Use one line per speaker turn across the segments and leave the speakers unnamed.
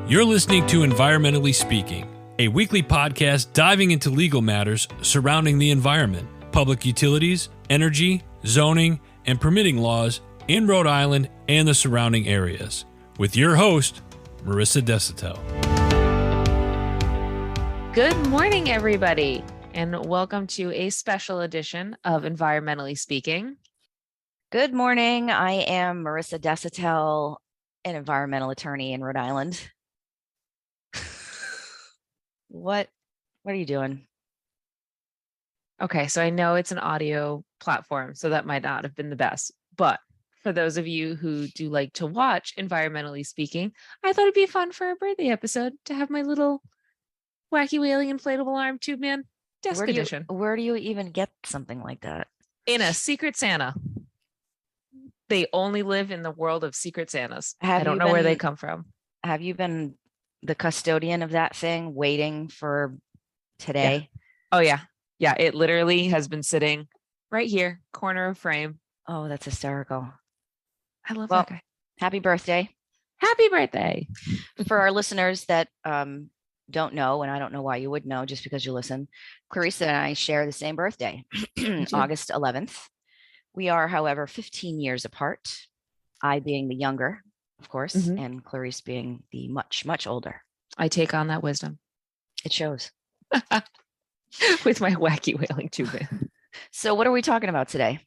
You're listening to Environmentally Speaking, a weekly podcast diving into legal matters surrounding the environment, public utilities, energy, zoning, and permitting laws in Rhode Island and the surrounding areas. With your host, Marisa Desitel.
Good morning, everybody, and welcome to a special edition of Environmentally Speaking.
Good morning. I am Marisa Desitel, an environmental attorney in Rhode Island. What are you doing?
Okay, so I know it's an audio platform, so that might not have been the best. But for those of you who do like to watch Environmentally Speaking, I thought it'd be fun for a birthday episode to have my little wacky whaling inflatable arm tube man desk edition.
Where do you even get something like that?
In a Secret Santa. They only live in the world of Secret Santas. I don't know where they come from.
Have you been the custodian of that thing waiting for today?
Yeah. Oh, yeah. Yeah, it literally has been sitting right here, corner of frame.
Oh, that's hysterical.
I love that guy.
Happy birthday.
Happy birthday.
For our listeners that don't know, and I don't know why you would know just because you listen, Clarice and I share the same birthday, August 11th. We are, however, 15 years apart, I being the younger, of course, and Clarice being the much, much older.
I take on that wisdom.
It shows.
With my wacky whaling tube.
So what are we talking about today?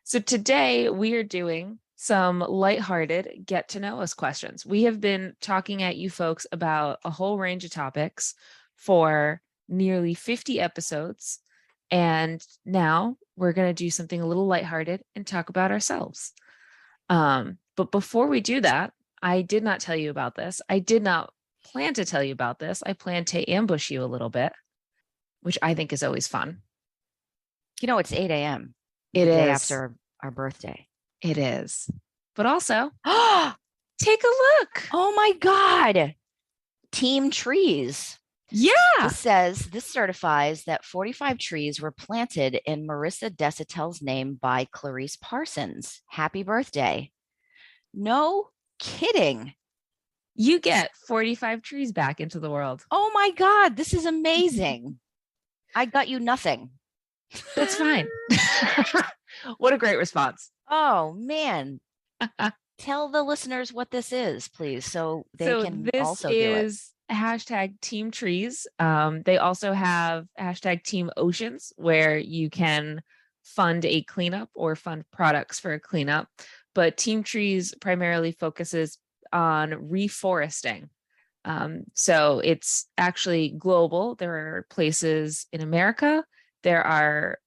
So today we are doing some lighthearted get to know us questions. We have been talking at you folks about a whole range of topics for nearly 50 episodes. And now we're going to do something a little lighthearted and talk about ourselves. But before we do that, I did not tell you about this. I did not plan to tell you about this. I plan to ambush you a little bit, which I think is always fun.
You know, it's 8 a.m.
It is.
Day after our birthday.
It is. But also, take a look.
Oh my God. Team trees.
Yeah.
This certifies that 45 trees were planted in Marisa Desitel's name by Clarice Parsons. Happy birthday. No kidding.
You get 45 trees back into the world.
Oh my God. This is amazing. I got you nothing.
That's fine. What a great response.
Oh, man. Tell the listeners what this is, please, so they can also do it.
This is hashtag Team Trees. They also have hashtag Team Oceans, where you can fund a cleanup or fund products for a cleanup. But Team Trees primarily focuses on reforesting. So it's actually global. There are places in America. There are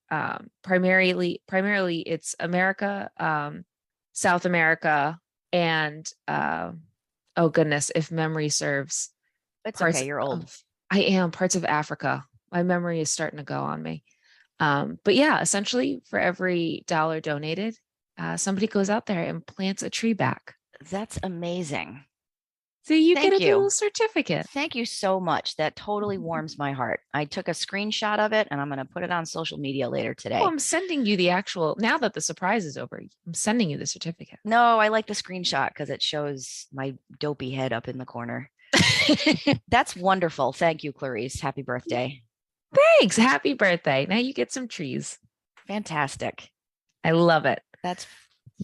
primarily it's America, South America, and oh goodness, if memory serves.
It's okay, you're old.
I am. Parts of Africa. My memory is starting to go on me. But yeah, essentially for every dollar donated, somebody goes out there and plants a tree back.
That's amazing.
So you get a little certificate.
Thank you so much. That totally warms my heart. I took a screenshot of it and I'm going to put it on social media later today.
Oh, I'm sending you the actual, now that the surprise is over, I'm sending you the certificate.
No, I like the screenshot because it shows my dopey head up in the corner. That's wonderful. Thank you, Clarice. Happy birthday.
Thanks. Happy birthday. Now you get some trees.
Fantastic.
I love it.
That's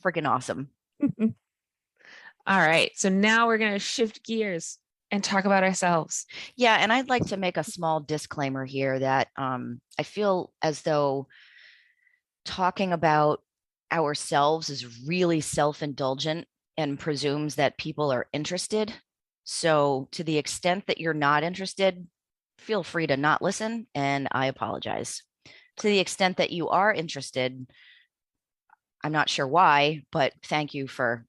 freaking awesome.
All right. So now we're going to shift gears and talk about ourselves.
Yeah. And I'd like to make a small disclaimer here that I feel as though talking about ourselves is really self-indulgent and presumes that people are interested. So to the extent that you're not interested, feel free to not listen, and I apologize. To the extent that you are interested, I'm not sure why, but thank you for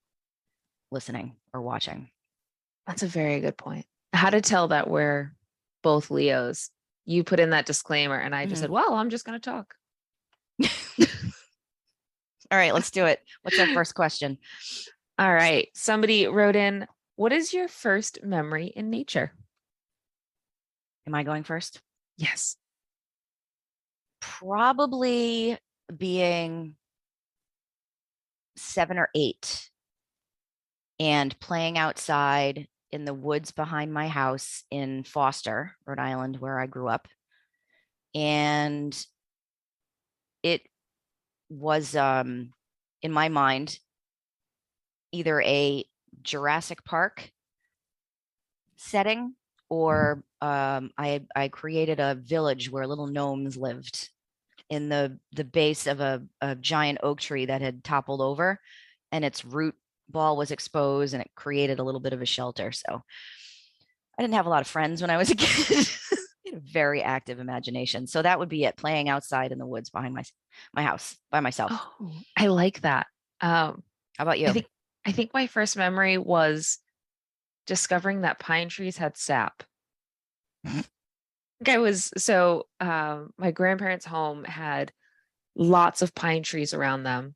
listening or watching.
That's a very good point. How to tell that we're both Leos. You put in that disclaimer and I just said, well, I'm just going to talk.
All right, let's do it. What's our first question?
All right. Somebody wrote in, what is your first memory in nature?
Am I going first?
Yes.
Probably being 7 or 8 and playing outside in the woods behind my house in Foster, Rhode Island, where I grew up. And it was, in my mind, either a Jurassic Park setting or I created a village where little gnomes lived in the base of a giant oak tree that had toppled over, and its root ball was exposed, and it created a little bit of a shelter. So I didn't have a lot of friends when I was a kid. I had a very active imagination. So that would be it, playing outside in the woods behind my house by myself.
Oh, I like that.
How about you?
I think my first memory was discovering that pine trees had sap. My grandparents' home had lots of pine trees around them.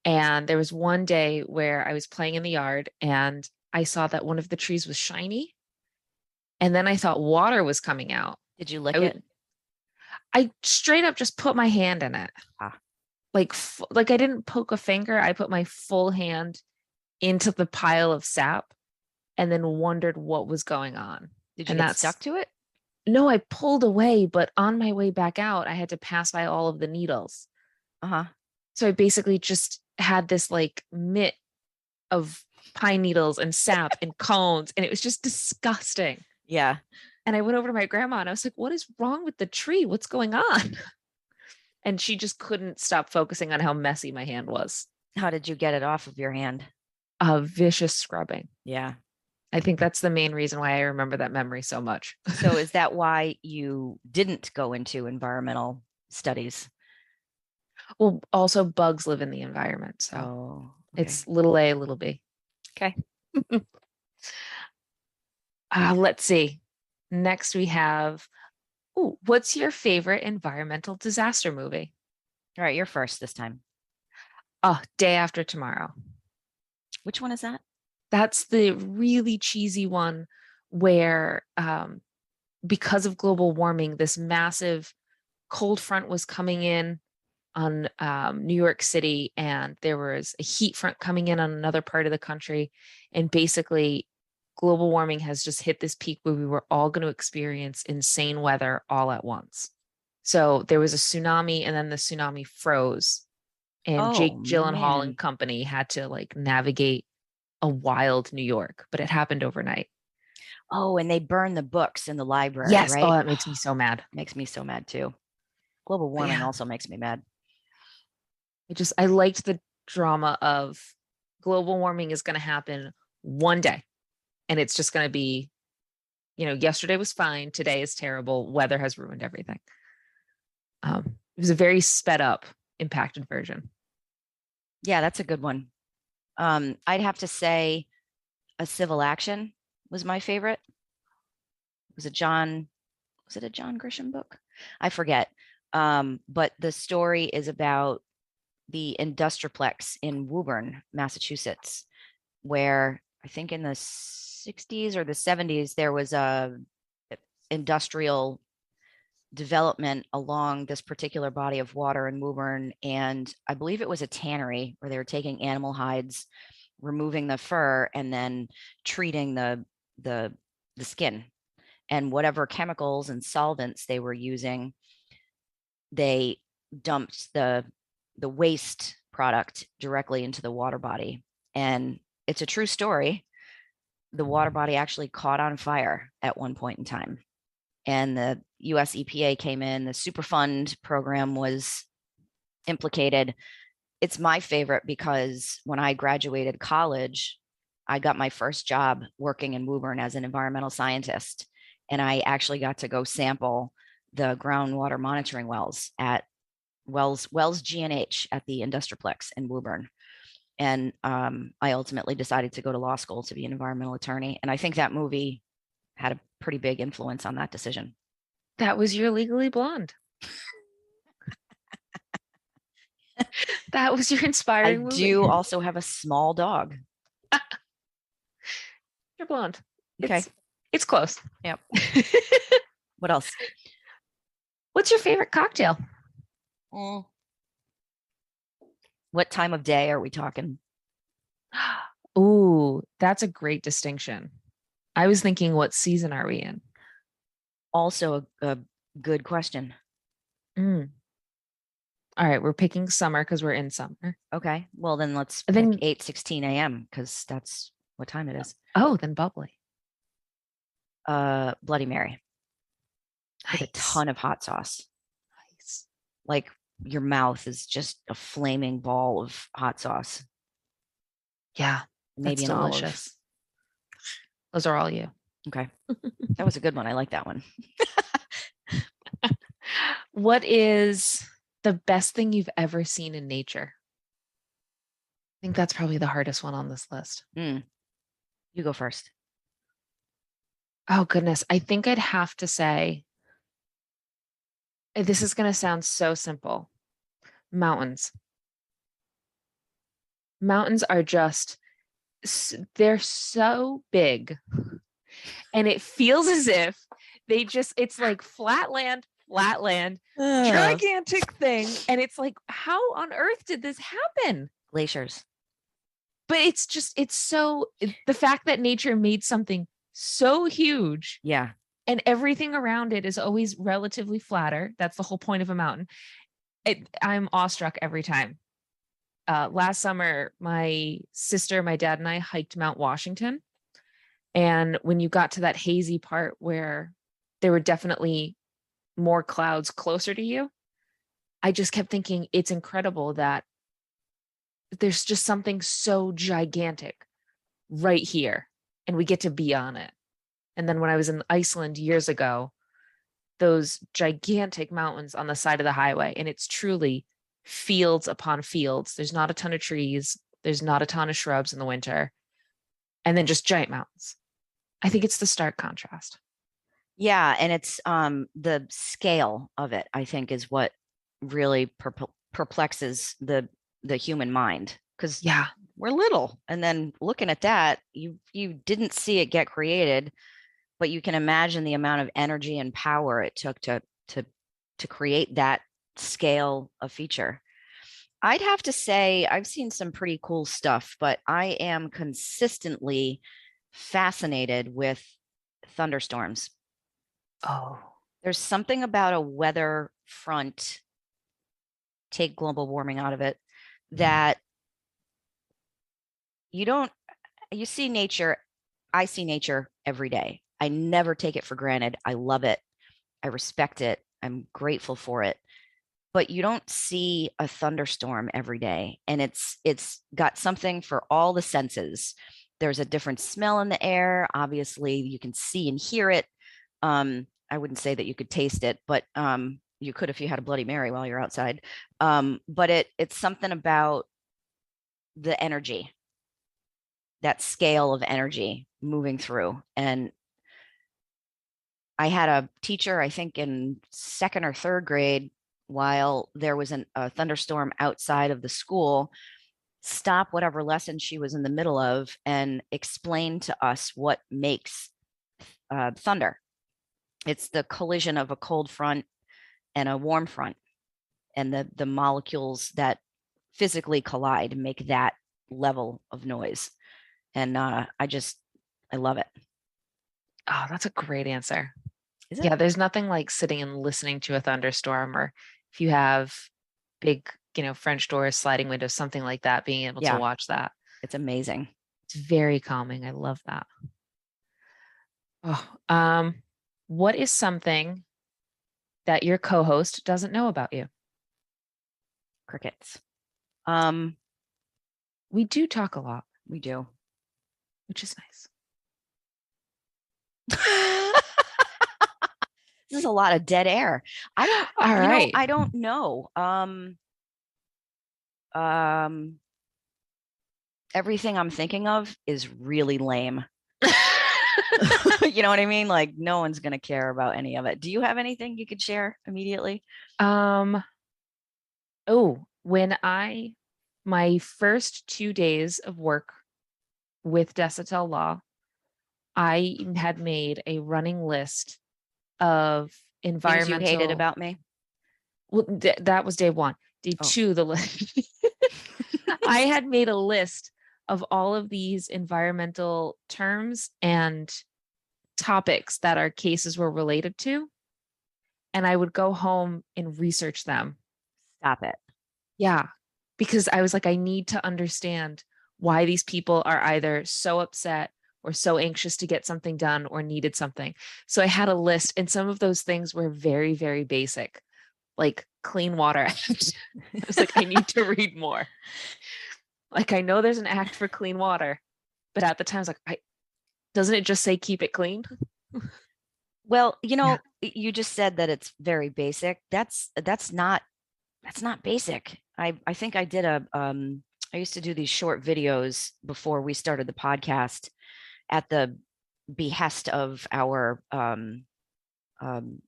And there was one day where I was playing in the yard and I saw that one of the trees was shiny. And then I thought water was coming out.
Did you lick it?
I straight up just put my hand in it. Like I didn't poke a finger. I put my full hand into the pile of sap and then wondered what was going on.
Did you get stuck to it?
No, I pulled away, but on my way back out, I had to pass by all of the needles. So I basically just had this like mitt of pine needles and sap and cones, and it was just disgusting.
Yeah.
And I went over to my grandma and I was like, what is wrong with the tree? What's going on? And she just couldn't stop focusing on how messy my hand was.
How did you get it off of your hand?
Vicious scrubbing.
Yeah.
I think that's the main reason why I remember that memory so much.
So is that why you didn't go into environmental studies?
Well, also bugs live in the environment. So It's little a, little b.
Okay.
Let's see. Next we have, what's your favorite environmental disaster movie?
All right, you're first this time.
Day After Tomorrow.
Which one is that?
That's the really cheesy one where because of global warming, this massive cold front was coming in on New York City, and there was a heat front coming in on another part of the country. And basically, global warming has just hit this peak where we were all going to experience insane weather all at once. So there was a tsunami, and then the tsunami froze. And Jake Gyllenhaal and company had to like navigate a wild New York, but it happened overnight.
Oh, and they burn the books in the library,
yes.
Right?
Oh, that makes me so mad.
Makes me so mad too. Global warming also makes me mad.
I liked the drama of global warming is going to happen one day. And it's just going to be, yesterday was fine. Today is terrible. Weather has ruined everything. It was a very sped up, impacted version.
Yeah, that's a good one. I'd have to say A Civil Action was my favorite. Was it a John Grisham book? I forget. But the story is about the Industriplex in Woburn, Massachusetts, where I think in the 60s or the 70s, there was a industrial development along this particular body of water in Woburn. And I believe it was a tannery where they were taking animal hides, removing the fur, and then treating the skin. And whatever chemicals and solvents they were using, they dumped the waste product directly into the water body. And it's a true story. The water body actually caught on fire at one point in time. And the US EPA came in, the Superfund program was implicated. It's my favorite because when I graduated college, I got my first job working in Woburn as an environmental scientist. And I actually got to go sample the groundwater monitoring wells at Wells G&H at the Industriplex in Woburn. And I ultimately decided to go to law school to be an environmental attorney. And I think that movie had a pretty big influence on that decision.
That was your Legally Blonde. That was your inspiring movie.
I do also have a small dog.
You're blonde.
Okay.
It's close.
Yep. What else?
What's your favorite cocktail?
What time of day are we talking?
Ooh, that's a great distinction. I was thinking, what season are we in?
Also a good question.
Mm. All right, we're picking summer because we're in summer.
Okay. Well, then let's
And
pick
then
8:16 a.m. because that's what time it is.
then bubbly.
Bloody Mary with a
Nice.
ton of hot sauce.
Nice.
Like your mouth is just a flaming ball of hot sauce.
Yeah,
Maybe
that's
an olive.
delicious. Those are all you.
Okay. That was a good one. I like that one.
What is the best thing you've ever seen in nature? I think that's probably the hardest one on this list.
You go first.
Oh, goodness. I think I'd have to say, this is going to sound so simple. Mountains. Mountains are just, they're so big. And it feels as if it's like flat land, gigantic thing. And it's like, how on earth did this happen?
Glaciers.
But the fact that nature made something so huge.
Yeah.
And everything around it is always relatively flatter. That's the whole point of a mountain. I'm awestruck every time. Last summer, my sister, my dad, and I hiked Mount Washington. And when you got to that hazy part where there were definitely more clouds closer to you, I just kept thinking it's incredible that there's just something so gigantic right here, and we get to be on it. And then when I was in Iceland years ago, those gigantic mountains on the side of the highway, and it's truly fields upon fields. There's not a ton of trees. There's not a ton of shrubs in the winter. And then just giant mountains. I think it's the stark contrast.
Yeah. And it's the scale of it, I think, is what really perplexes the human mind. Because we're little. And then looking at that, you didn't see it get created, but you can imagine the amount of energy and power it took to create that scale of feature. I'd have to say I've seen some pretty cool stuff, but I am consistently fascinated with thunderstorms.
Oh,
There's something about a weather front, take global warming out of it, that you see nature. I see nature every day. I never take it for granted. I love it. I respect it. I'm grateful for it. But you don't see a thunderstorm every day. And it's got something for all the senses. There's a different smell in the air. Obviously, you can see and hear it. I wouldn't say that you could taste it, but you could if you had a Bloody Mary while you're outside. But it's something about the energy, that scale of energy moving through. And I had a teacher, I think in second or third grade, while there was a thunderstorm outside of the school, stop whatever lesson she was in the middle of and explain to us what makes thunder. It's the collision of a cold front and a warm front, and the molecules that physically collide make that level of noise. And I love it.
Oh, that's a great answer.
Is it?
Yeah, there's nothing like sitting and listening to a thunderstorm, or if you have big, French doors, sliding windows, something like that, being able to watch that.
It's amazing.
It's very calming. I love that. Oh, what is something that your co-host doesn't know about you?
Crickets.
We do talk a lot.
We do.
Which is nice.
This is a lot of dead air. I don't know. Everything I'm thinking of is really lame. You know what I mean? Like no one's going to care about any of it. Do you have anything you could share immediately?
My first 2 days of work with Desitel Law, I had made a running list of environmental
things you hated about me.
Well, that was day one. Day two, the list. I had made a list of all of these environmental terms and topics that our cases were related to. And I would go home and research them.
Stop it.
Yeah. Because I was like, I need to understand why these people are either so upset or so anxious to get something done or needed something. So I had a list, and some of those things were very, very basic, like Clean Water Act. I was like, I need to read more. Like, I know there's an act for clean water, but at the time I was like, doesn't it just say keep it clean?
Well, you just said that it's very basic. That's not basic. I think I did I used to do these short videos before we started the podcast at the behest of our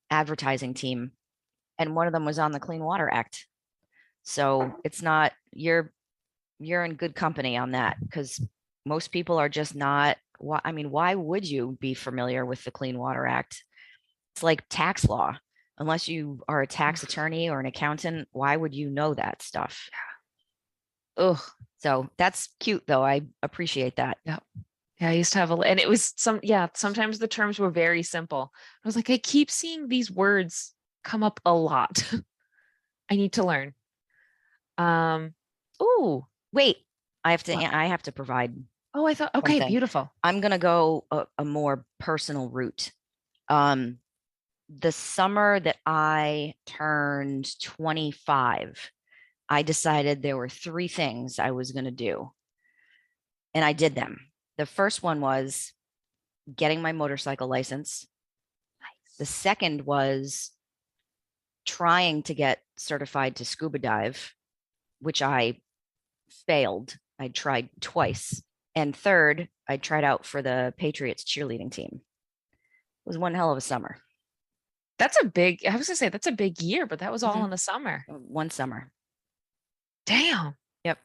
advertising team. And one of them was on the Clean Water Act. So it's not, you're in good company on that, because most people are just not. Why would you be familiar with the Clean Water Act? It's like tax law. Unless you are a tax attorney or an accountant, why would you know that stuff?
Ugh.
So that's cute, though. I appreciate that.
Yeah. Yeah, I used to have and it was sometimes the terms were very simple. I was like, I keep seeing these words come up a lot. I need to learn. Oh,
wait, I have
what?
to provide.
Oh, I thought, okay,
something.
beautiful.
I'm going to go a more personal route. The summer that I turned 25, I decided there were 3 things I was going to do. And I did them. The first one was getting my motorcycle license.
Nice.
The second was trying to get certified to scuba dive, which I failed. I tried twice. And third, I tried out for the Patriots cheerleading team. It was one hell of a summer.
I was going to say that's a big year, but that was all in the summer.
One summer.
Damn.
Yep.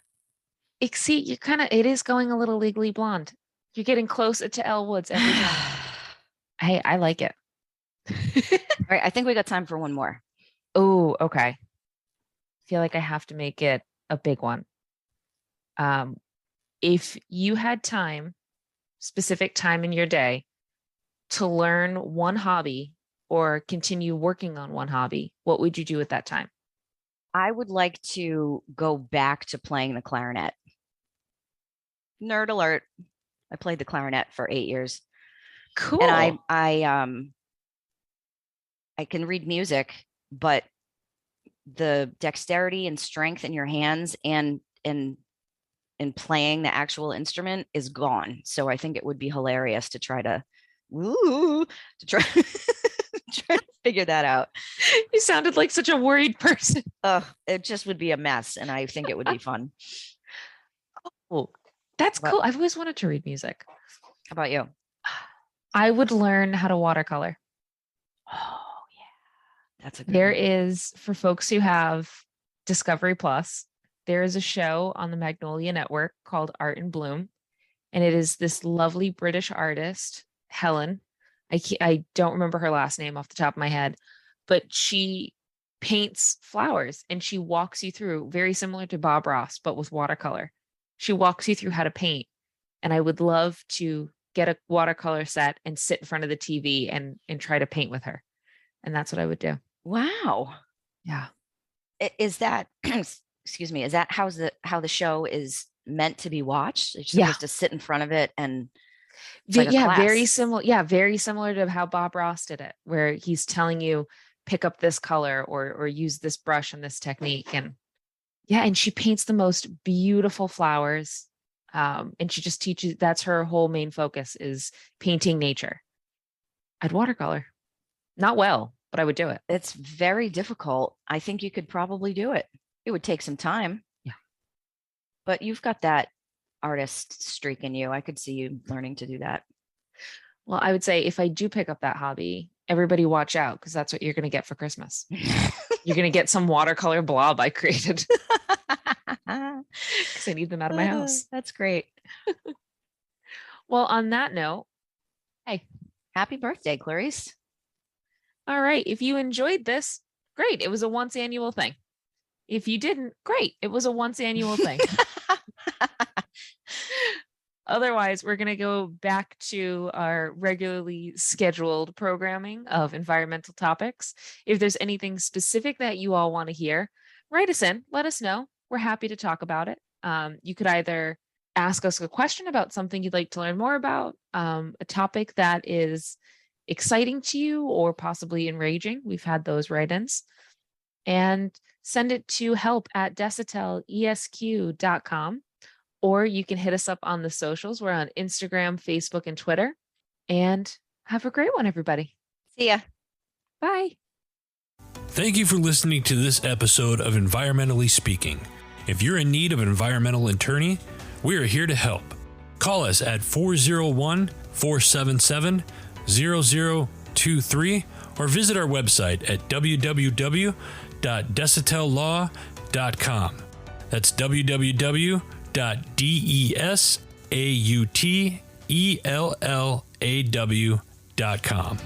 See, it is going a little Legally Blonde. You're getting closer to Elle Woods every time. Hey, I like it.
All right, I think we got time for one more.
Oh, okay. I feel like I have to make it a big one. If you had specific time in your day to learn one hobby or continue working on one hobby, what would you do at that time?
I would like to go back to playing the clarinet. Nerd alert. I played the clarinet for 8 years.
Cool.
And I can read music, but the dexterity and strength in your hands and in playing the actual instrument is gone. So I think it would be hilarious to try to try to figure that out.
You sounded like such a worried person.
It just would be a mess, and I think it would be fun.
Oh, that's cool. I've always wanted to read music.
How about you?
I would learn how to watercolor.
Oh, yeah. That's a good
There
one.
is, for folks who have Discovery Plus, there is a show on the Magnolia Network called Art in Bloom. And it is this lovely British artist, Helen. I don't remember her last name off the top of my head, but she paints flowers and she walks you through, very similar to Bob Ross, but with watercolor. She walks you through how to paint. And I would love to get a watercolor set and sit in front of the TV and try to paint with her. And that's what I would do.
Wow.
Yeah.
Is that, excuse me, is that how the show is meant to be watched? You're supposed to sit in front of it and like
very similar. Yeah, very similar to how Bob Ross did it, where he's telling you pick up this color or use this brush and this technique. And and she paints the most beautiful flowers. And she just teaches, that's her whole main focus, is painting nature. I'd watercolor. Not well, but I would do it.
It's very difficult. I think you could probably do it. It would take some time.
Yeah.
But you've got that artist streak in you. I could see you learning to do that.
Well, I would say if I do pick up that hobby, everybody watch out, because that's what you're going to get for Christmas. You're going to get some watercolor blob I created. Because I need them out of my house.
That's great.
Well, on that note, hey.
Happy birthday, Clarice.
All right. If you enjoyed this, great. It was a once annual thing. If you didn't, great. It was a once annual thing. Otherwise, we're going to go back to our regularly scheduled programming of environmental topics. If there's anything specific that you all want to hear, write us in, let us know. We're happy to talk about it. You could either ask us a question about something you'd like to learn more about, a topic that is exciting to you or possibly enraging. We've had those write-ins. And send it to help@desautelesq.com. Or you can hit us up on the socials. We're on Instagram, Facebook, and Twitter. And have a great one, everybody.
See ya.
Bye.
Thank you for listening to this episode of Environmentally Speaking. If you're in need of an environmental attorney, we are here to help. Call us at 401-477-0023 or visit our website at www.desautellaw.com. That's www.desautellaw.com.